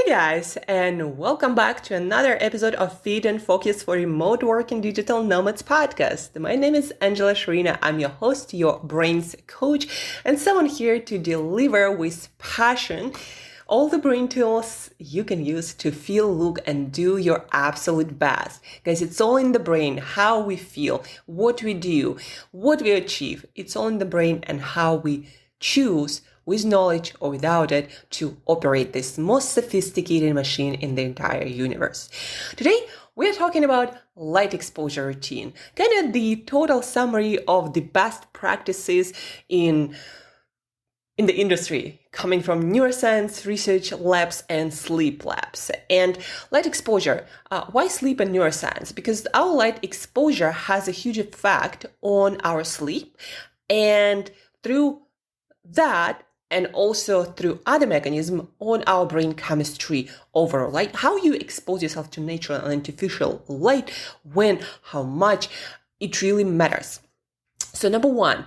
Hey guys, and welcome back to another episode of Feed and Focus for Remote Work and Digital Nomads podcast. My name is Shurina. I'm your host, your brains coach, and someone here to deliver with passion all the brain tools you can use to feel, look, and do your absolute best. Guys, it's all in the brain, how we feel, what we do, what we achieve. It's all in the brain and how we choose, with knowledge or without it, to operate this most sophisticated machine in the entire universe. Today, we're talking about light exposure routine, kind of the total summary of the best practices in the industry, coming from neuroscience research labs and sleep labs. And light exposure, why sleep and neuroscience? Because our light exposure has a huge effect on our sleep, and through that, and also through other mechanisms on our brain chemistry overall. Like how you expose yourself to natural and artificial light, when, how much, it really matters. So number one,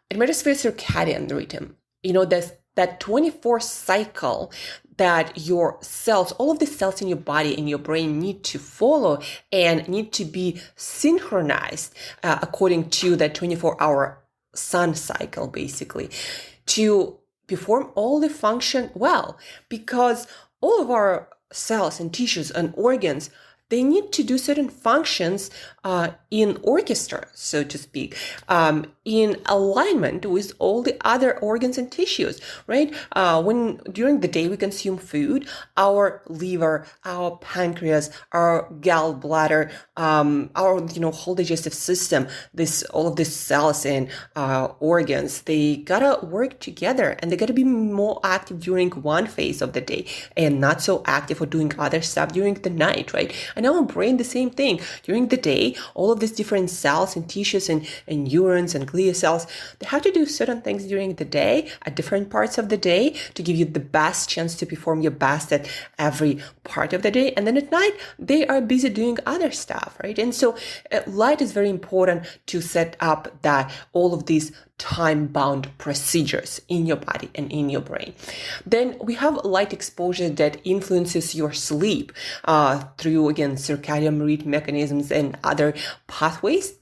it matters for circadian rhythm. You know, there's that 24 cycle that your cells, all of the cells in your body and your brain need to follow and need to be synchronized according to that 24-hour sun cycle, basically, to perform all the function well, because all of our cells and tissues and organs, they need to do certain functions in orchestra, so to speak, in alignment with all the other organs and tissues, right? When during the day we consume food, our liver, our pancreas, our gallbladder, our whole digestive system, all of these cells and organs, they gotta work together, and they gotta be more active during one phase of the day and not so active or doing other stuff during the night, right? And our brain, the same thing. During the day, all of these different cells and tissues and neurons and glial cells, they have to do certain things during the day at different parts of the day to give you the best chance to perform your best at every part of the day. And then at night, they are busy doing other stuff, right? And so light is very important to set up that all of these time-bound procedures in your body and in your brain. Then we have light exposure that influences your sleep through, again, circadian rhythm mechanisms and other pathways.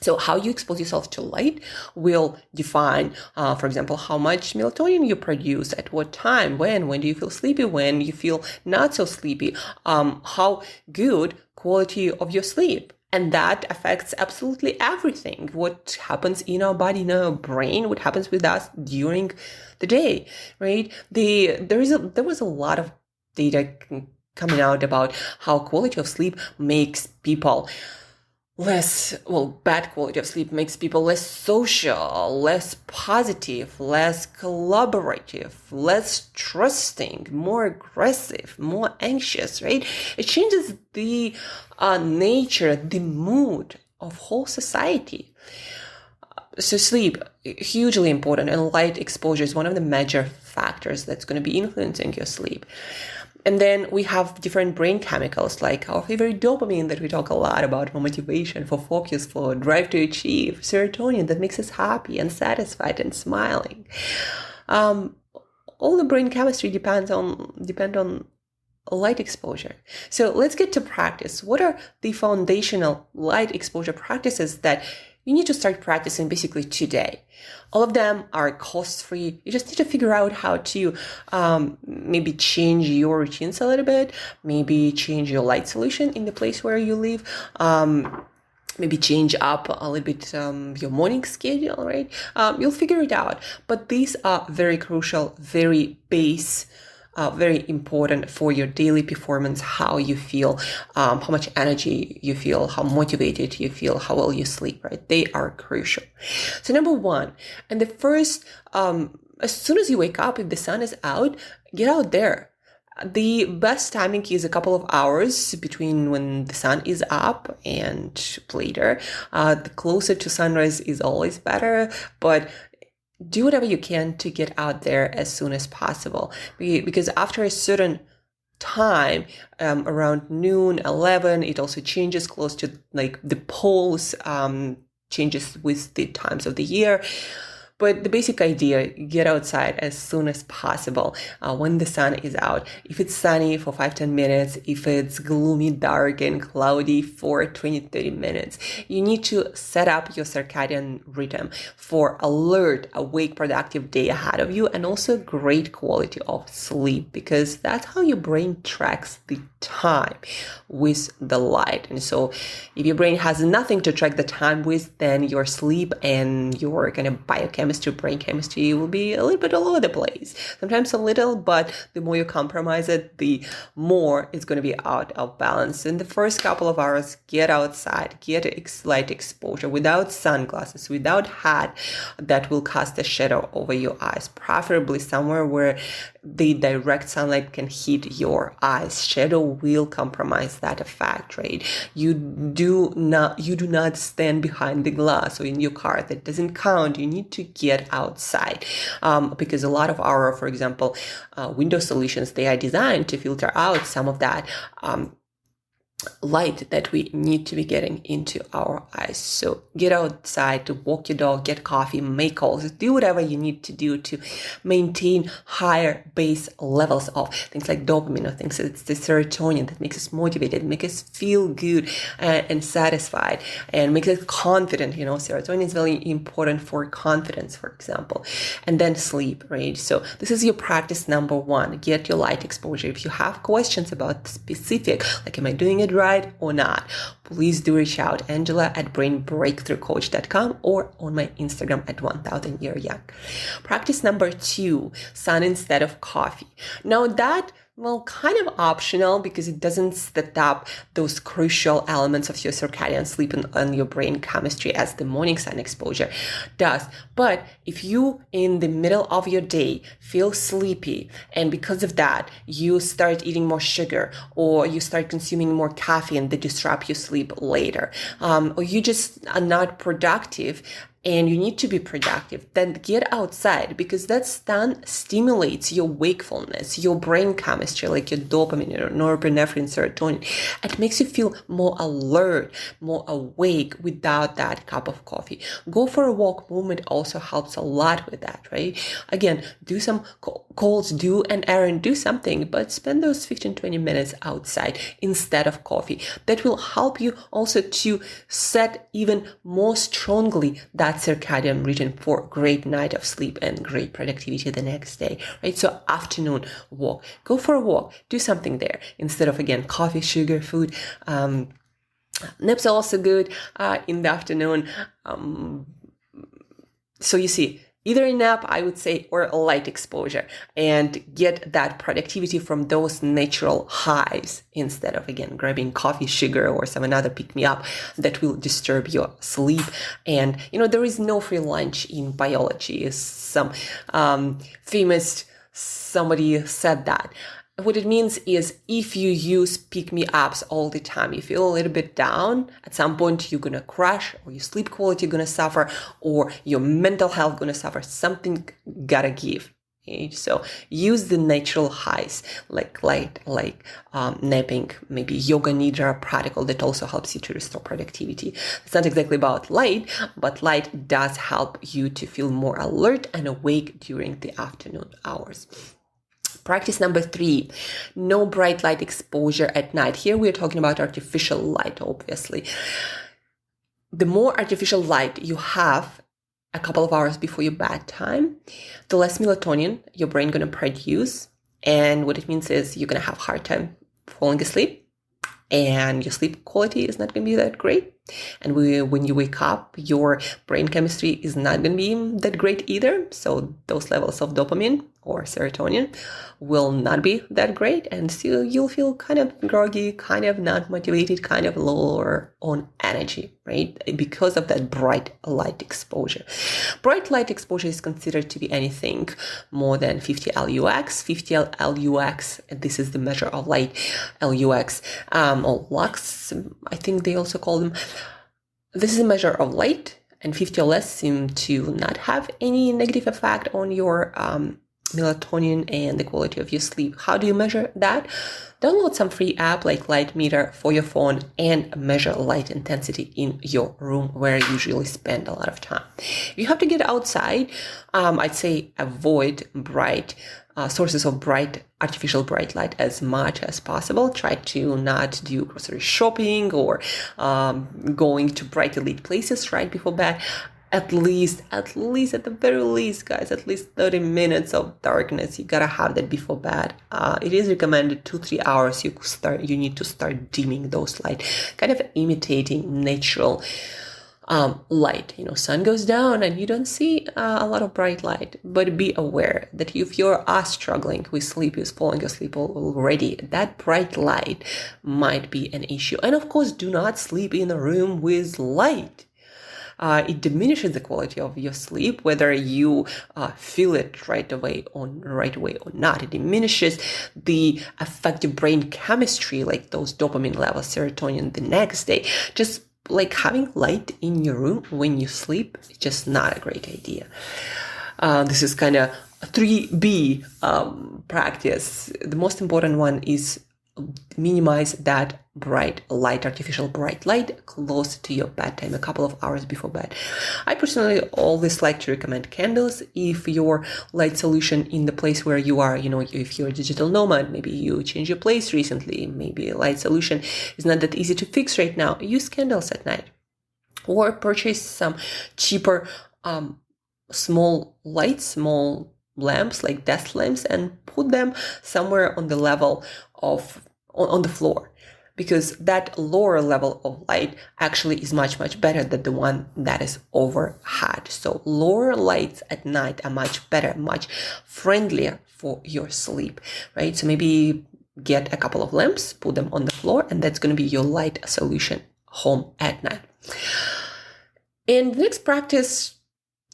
So how you expose yourself to light will define, for example, how much melatonin you produce, at what time, when do you feel sleepy, when you feel not so sleepy, how good quality of your sleep. And that affects absolutely everything. What happens in our body, in our brain, what happens with us during the day, right? There was a lot of data coming out about how quality of sleep makes people bad quality of sleep makes people less social, less positive, less collaborative, less trusting, more aggressive, more anxious, right? It changes the nature, the mood of whole society. So sleep, hugely important, and light exposure is one of the major factors that's going to be influencing your sleep. And then we have different brain chemicals, like our favorite dopamine that we talk a lot about for motivation, for focus, for drive to achieve, serotonin that makes us happy and satisfied and smiling. All the brain chemistry depend on light exposure. So let's get to practice. What are the foundational light exposure practices that you need to start practicing basically today? All of them are cost-free. You just need to figure out how to maybe change your routines a little bit, maybe change your light solution in the place where you live, maybe change up a little bit your morning schedule, right? You'll figure it out. But these are very crucial, very base, very important for your daily performance, how you feel, how much energy you feel, how motivated you feel, how well you sleep, right? They are crucial. So number one, and the first, as soon as you wake up, if the sun is out, get out there. The best timing is a couple of hours between when the sun is up and later. The closer to sunrise is always better, but do whatever you can to get out there as soon as possible, because after a certain time, around noon, 11, it also changes close to like the poles, changes with the times of the year. But the basic idea, get outside as soon as possible when the sun is out. If it's sunny for 5-10 minutes, if it's gloomy, dark, and cloudy for 20-30 minutes, you need to set up your circadian rhythm for alert, awake, productive day ahead of you, and also great quality of sleep, because that's how your brain tracks the time with the light. And so if your brain has nothing to track the time with, then your sleep and your kind of biochemistry, brain chemistry will be a little bit all over the place. Sometimes a little, but the more you compromise it, the more it's going to be out of balance. In the first couple of hours, get outside, get light exposure without sunglasses, without hat that will cast a shadow over your eyes, preferably somewhere where the direct sunlight can hit your eyes. Shadow will compromise that effect, right? You do not stand behind the glass or in your car. That doesn't count. You need to get outside because a lot of our, for example, window solutions, they are designed to filter out some of that light that we need to be getting into our eyes. So get outside to walk your dog, get coffee, make calls, do whatever you need to do to maintain higher base levels of things like dopamine, or things it's the serotonin that makes us motivated, make us feel good and satisfied, and makes us confident. Serotonin is very important for confidence, for example. And then sleep, right? So this is your practice number one. Get your light exposure. If you have questions about specific, like am I doing it right or not, please do reach out, Angela at brainbreakthroughcoach.com, or on my Instagram at 1000 year young. Practice number two, sun instead of coffee. Now that, kind of optional because it doesn't set up those crucial elements of your circadian sleep and your brain chemistry as the morning sun exposure does. But if you, in the middle of your day, feel sleepy, and because of that, you start eating more sugar, or you start consuming more caffeine that disrupt your sleep later, or you just are not productive, and you need to be productive, then get outside, because that sun stimulates your wakefulness, your brain chemistry, like your dopamine, your norepinephrine, serotonin. It makes you feel more alert, more awake without that cup of coffee. Go for a walk. Movement also helps a lot with that, right? Again, do some calls, do an errand, do something, but spend those 15-20 minutes outside instead of coffee. That will help you also to set even more strongly that circadian rhythm for great night of sleep and great productivity the next day, right? So afternoon walk, go for a walk, do something there instead of, again, coffee, sugar, food. Naps are also good in the afternoon. So you see, either a nap, I would say, or a light exposure, and get that productivity from those natural highs instead of, again, grabbing coffee, sugar, or some another pick-me-up that will disturb your sleep. And, there is no free lunch in biology. Some famous somebody said that. What it means is, if you use pick-me-ups all the time, you feel a little bit down, at some point you're going to crash, or your sleep quality going to suffer, or your mental health going to suffer. Something gotta give. Okay? So use the natural highs, like light, like napping, maybe yoga nidra practical that also helps you to restore productivity. It's not exactly about light, but light does help you to feel more alert and awake during the afternoon hours. Practice number 3, no bright light exposure at night. Here we're talking about artificial light, obviously. The more artificial light you have a couple of hours before your bedtime, the less melatonin your brain going to produce. And what it means is you're going to have a hard time falling asleep, and your sleep quality is not going to be that great. And when you wake up, your brain chemistry is not going to be that great either. So those levels of dopamine or serotonin will not be that great. And still you'll feel kind of groggy, kind of not motivated, kind of lower on energy, right? Because of that bright light exposure. Bright light exposure is considered to be anything more than 50 LUX. 50 LUX, this is the measure of light, LUX, or lux, I think they also call them. This is a measure of light, and 50 or less seem to not have any negative effect on your melatonin and the quality of your sleep. How do you measure that? Download some free app like Light Meter for your phone and measure light intensity in your room where you usually spend a lot of time. If you have to get outside, I'd say avoid bright sources of artificial bright light as much as possible. Try to not do grocery shopping or going to brightly lit places right before bed. At least at the very least, guys, at least 30 minutes of darkness. You gotta have that before bed. It is recommended 2-3 hours. You need to start dimming those light, kind of imitating natural light. Sun goes down and you don't see a lot of bright light, but be aware that if you are struggling with sleep, is falling asleep already, that bright light might be an issue. And of course, do not sleep in a room with light. It diminishes the quality of your sleep, whether you feel it right away or not. It diminishes the effective brain chemistry, like those dopamine levels, serotonin the next day. Just like having light in your room when you sleep is just not a great idea. This is kind of a 3B practice. The most important one is minimize that artificial bright light close to your bedtime, a couple of hours before bed. I personally always like to recommend candles. If your light solution in the place where you are, if you're a digital nomad, maybe you changed your place recently, maybe a light solution is not that easy to fix right now, use candles at night. Or purchase some cheaper small lamps like desk lamps and put them somewhere on the level of on the floor, because that lower level of light actually is much better than the one that is overhead. So lower lights at night are much better, much friendlier for your sleep, right? So maybe get a couple of lamps, put them on the floor, and that's going to be your light solution home at night. In the next practice,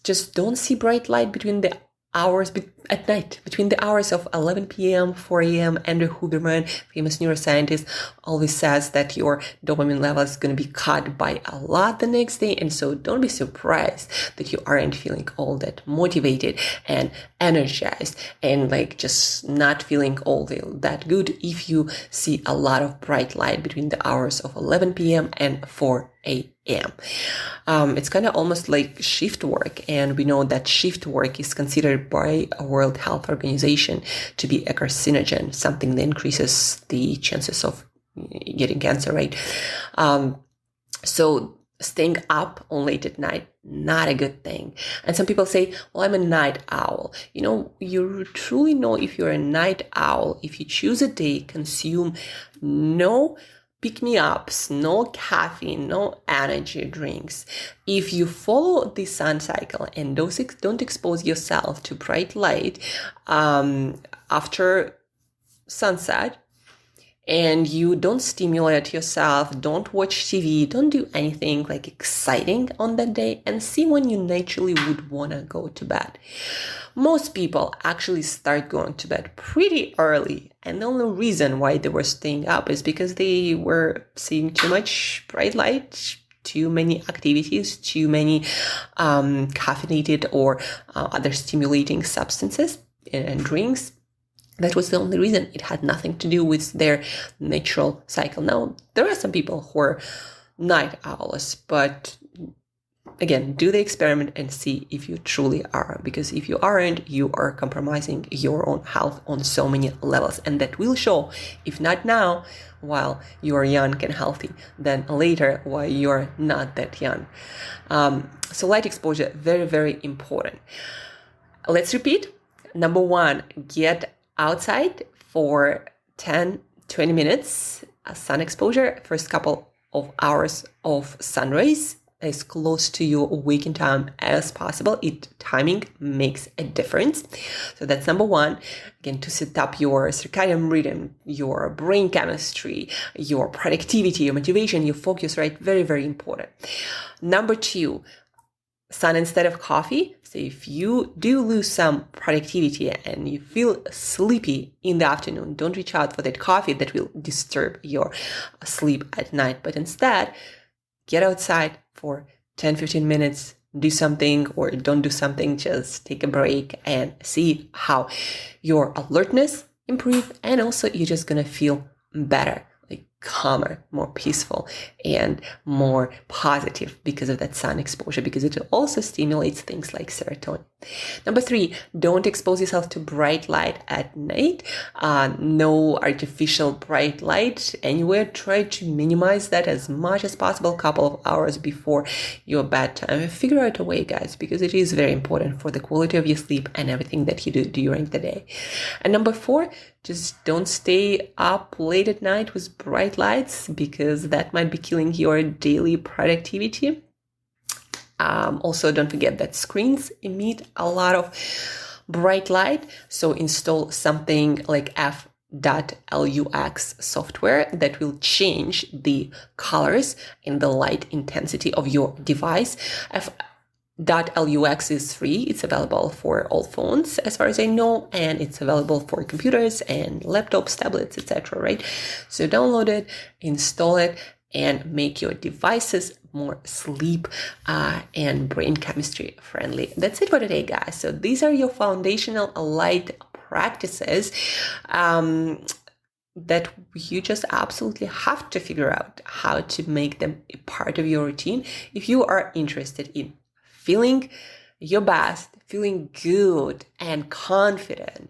just don't see bright light between the hours at night, between the hours of 11 p.m., 4 a.m. Andrew Huberman, famous neuroscientist, always says that your dopamine level is going to be cut by a lot the next day. And so don't be surprised that you aren't feeling all that motivated and energized and like just not feeling all that good if you see a lot of bright light between the hours of 11 p.m. and 4 a.m. It's kind of almost like shift work, and we know that shift work is considered by a World Health Organization to be a carcinogen, something that increases the chances of getting cancer, right? So staying up on late at night, not a good thing. And some people say, well, I'm a night owl. You truly know if you're a night owl if you choose a day, consume no pick-me-ups, no caffeine, no energy drinks. If you follow the sun cycle and don't expose yourself to bright light after sunset, and you don't stimulate yourself, don't watch TV, don't do anything like exciting on that day, and see when you naturally would want to go to bed. Most people actually start going to bed pretty early, and the only reason why they were staying up is because they were seeing too much bright light, too many activities, too many caffeinated or other stimulating substances and drinks. That was the only reason. It had nothing to do with their natural cycle. Now, there are some people who are night owls, but again, do the experiment and see if you truly are. Because if you aren't, you are compromising your own health on so many levels. And that will show, if not now, while you are young and healthy, then later while you're not that young. So light exposure, very, very important. Let's repeat. Number 1, get outside for 10-20 minutes, sun exposure, first couple of hours of sun rays as close to your waking time as possible. Timing makes a difference. So that's number 1. Again, to set up your circadian rhythm, your brain chemistry, your productivity, your motivation, your focus, right? Very, very important. Number 2, sun instead of coffee. So if you do lose some productivity and you feel sleepy in the afternoon, don't reach out for that coffee that will disturb your sleep at night. But instead, get outside for 10-15 minutes, do something or don't do something, just take a break and see how your alertness improve, and also you're just gonna feel better, like calmer, more peaceful, and more positive because of that sun exposure, because it also stimulates things like serotonin. Number 3, don't expose yourself to bright light at night. No artificial bright light anywhere. Try to minimize that as much as possible, a couple of hours before your bedtime. Figure out a way, guys, because it is very important for the quality of your sleep and everything that you do during the day. And number 4, just don't stay up late at night with bright lights, because that might be killing your daily productivity. Also, don't forget that screens emit a lot of bright light. So install something like F.LUX software that will change the colors and the light intensity of your device. F.LUX is free. It's available for all phones, as far as I know, and it's available for computers and laptops, tablets, etc. Right? So download it, install it, and make your devices more sleep and brain chemistry friendly. That's it for today, guys. So these are your foundational light practices that you just absolutely have to figure out how to make them a part of your routine if you are interested in feeling your best, feeling good and confident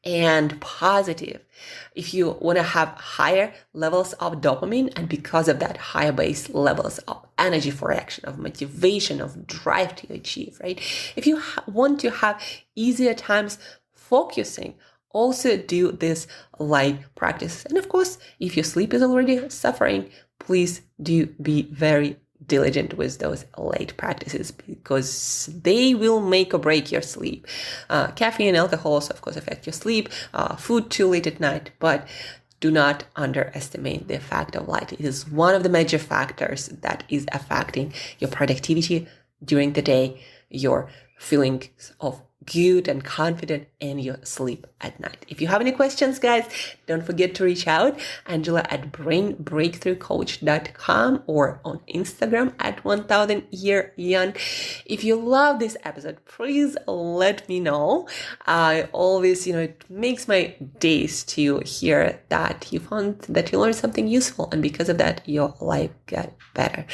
and positive. If you want to have higher levels of dopamine, and because of that, higher base levels of energy for action, of motivation, of drive to achieve, right? If you want to have easier times focusing, also do this light practice. And of course, if your sleep is already suffering, please do be very diligent with those late practices, because they will make or break your sleep. Caffeine and alcohol also, of course, affect your sleep. Food too late at night, but do not underestimate the effect of light. It is one of the major factors that is affecting your productivity during the day, your feelings of good and confident, and your sleep at night. If you have any questions, guys, don't forget to reach out, Angela at brainbreakthroughcoach.com, or on Instagram at 1000yearyoung. If you love this episode, please let me know. I always, it makes my days to hear that you found that you learned something useful, and because of that, your life got better.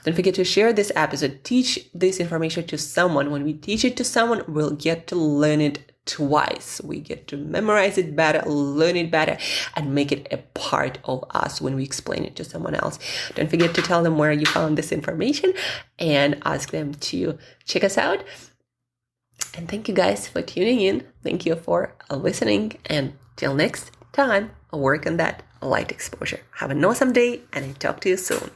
Don't forget to share this episode. Teach this information to someone. When we teach it to someone, we'll get to learn it twice. We get to memorize it better, learn it better, and make it a part of us when we explain it to someone else. Don't forget to tell them where you found this information and ask them to check us out. And thank you guys for tuning in. Thank you for listening. And till next time, I'll work on that light exposure. Have an awesome day, and I'll talk to you soon.